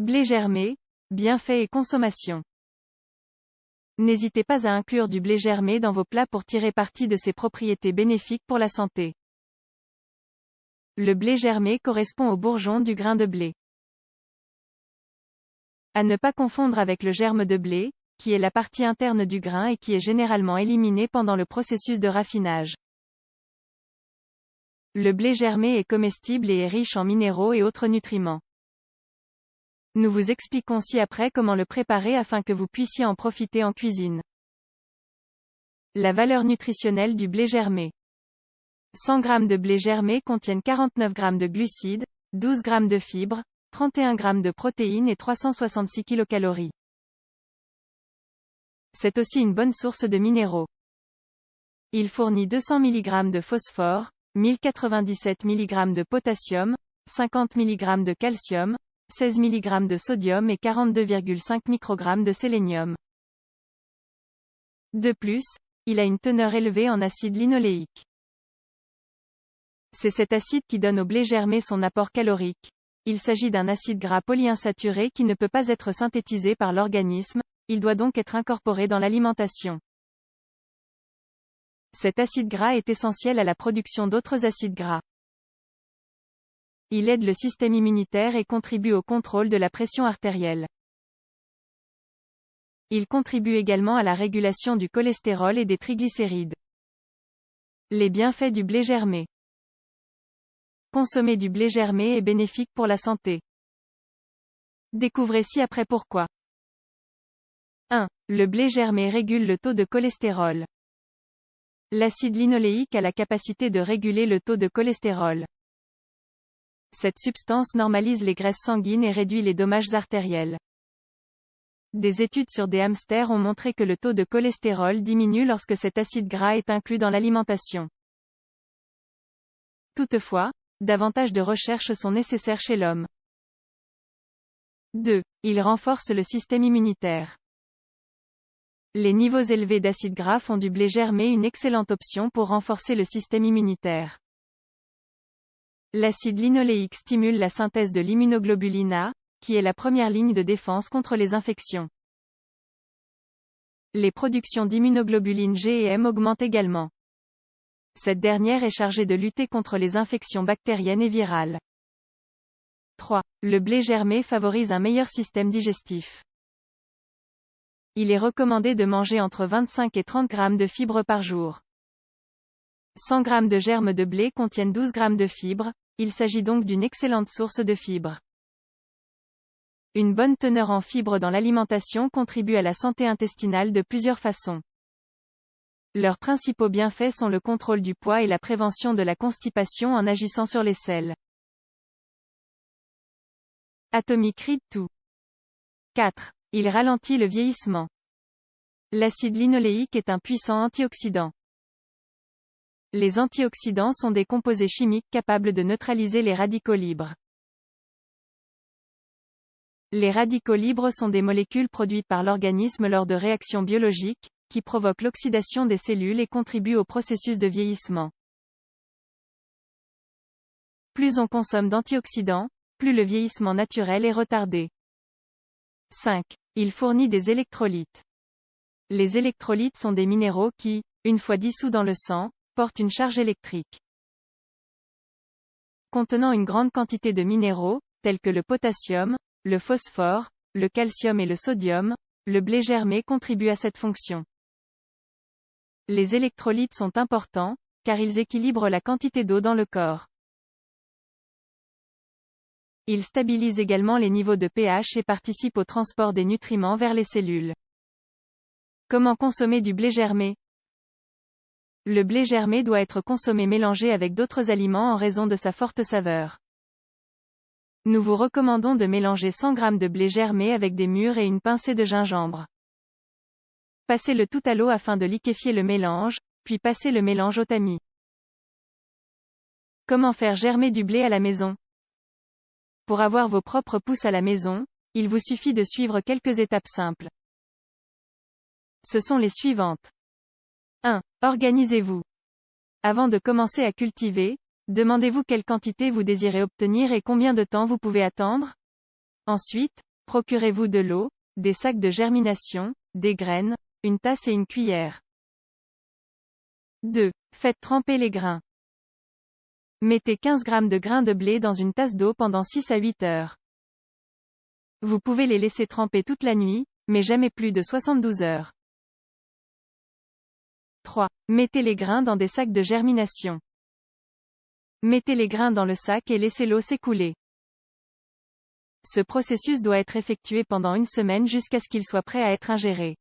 Blé germé, bienfaits et consommation. N'hésitez pas à inclure du blé germé dans vos plats pour tirer parti de ses propriétés bénéfiques pour la santé. Le blé germé correspond au bourgeon du grain de blé. À ne pas confondre avec le germe de blé, qui est la partie interne du grain et qui est généralement éliminée pendant le processus de raffinage. Le blé germé est comestible et est riche en minéraux et autres nutriments. Nous vous expliquons ci-après comment le préparer afin que vous puissiez en profiter en cuisine. La valeur nutritionnelle du blé germé. 100 g de blé germé contiennent 49 g de glucides, 12 g de fibres, 31 g de protéines et 366 kcal. C'est aussi une bonne source de minéraux. Il fournit 200 mg de phosphore, 1097 mg de potassium, 50 mg de calcium, 16 mg de sodium et 42,5 microgrammes de sélénium. De plus, il a une teneur élevée en acide linoléique. C'est cet acide qui donne au blé germé son apport calorique. Il s'agit d'un acide gras polyinsaturé qui ne peut pas être synthétisé par l'organisme, il doit donc être incorporé dans l'alimentation. Cet acide gras est essentiel à la production d'autres acides gras. Il aide le système immunitaire et contribue au contrôle de la pression artérielle. Il contribue également à la régulation du cholestérol et des triglycérides. Les bienfaits du blé germé. Consommer du blé germé est bénéfique pour la santé. Découvrez ci-après pourquoi. 1. Le blé germé régule le taux de cholestérol. L'acide linoléique a la capacité de réguler le taux de cholestérol. Cette substance normalise les graisses sanguines et réduit les dommages artériels. Des études sur des hamsters ont montré que le taux de cholestérol diminue lorsque cet acide gras est inclus dans l'alimentation. Toutefois, davantage de recherches sont nécessaires chez l'homme. 2. Il renforce le système immunitaire. Les niveaux élevés d'acides gras font du blé germé une excellente option pour renforcer le système immunitaire. L'acide linoléique stimule la synthèse de l'immunoglobuline A, qui est la première ligne de défense contre les infections. Les productions d'immunoglobuline G et M augmentent également. Cette dernière est chargée de lutter contre les infections bactériennes et virales. 3. Le blé germé favorise un meilleur système digestif. Il est recommandé de manger entre 25 et 30 g de fibres par jour. 100 g de germes de blé contiennent 12 g de fibres, il s'agit donc d'une excellente source de fibres. Une bonne teneur en fibres dans l'alimentation contribue à la santé intestinale de plusieurs façons. Leurs principaux bienfaits sont le contrôle du poids et la prévention de la constipation en agissant sur les selles. Atomic Read 2. 4. Il ralentit le vieillissement. L'acide linoléique est un puissant antioxydant. Les antioxydants sont des composés chimiques capables de neutraliser les radicaux libres. Les radicaux libres sont des molécules produites par l'organisme lors de réactions biologiques, qui provoquent l'oxydation des cellules et contribuent au processus de vieillissement. Plus on consomme d'antioxydants, plus le vieillissement naturel est retardé. 5. Il fournit des électrolytes. Les électrolytes sont des minéraux qui, une fois dissous dans le sang, portent une charge électrique. Contenant une grande quantité de minéraux, tels que le potassium, le phosphore, le calcium et le sodium, le blé germé contribue à cette fonction. Les électrolytes sont importants, car ils équilibrent la quantité d'eau dans le corps. Ils stabilisent également les niveaux de pH et participent au transport des nutriments vers les cellules. Comment consommer du blé germé? Le blé germé doit être consommé mélangé avec d'autres aliments en raison de sa forte saveur. Nous vous recommandons de mélanger 100 g de blé germé avec des mûres et une pincée de gingembre. Passez le tout à l'eau afin de liquéfier le mélange, puis passez le mélange au tamis. Comment faire germer du blé à la maison? Pour avoir vos propres pousses à la maison, il vous suffit de suivre quelques étapes simples. Ce sont les suivantes. 1. Organisez-vous. Avant de commencer à cultiver, demandez-vous quelle quantité vous désirez obtenir et combien de temps vous pouvez attendre. Ensuite, Procurez-vous de l'eau, des sacs de germination, des graines, une tasse et une cuillère. 2. Faites tremper les grains. Mettez 15 g de grains de blé dans une tasse d'eau pendant 6 à 8 heures. Vous pouvez les laisser tremper toute la nuit, mais jamais plus de 72 heures. 3. Mettez les grains dans des sacs de germination. Mettez les grains dans le sac et laissez l'eau s'écouler. Ce processus doit être effectué pendant une semaine jusqu'à ce qu'il soit prêt à être ingéré.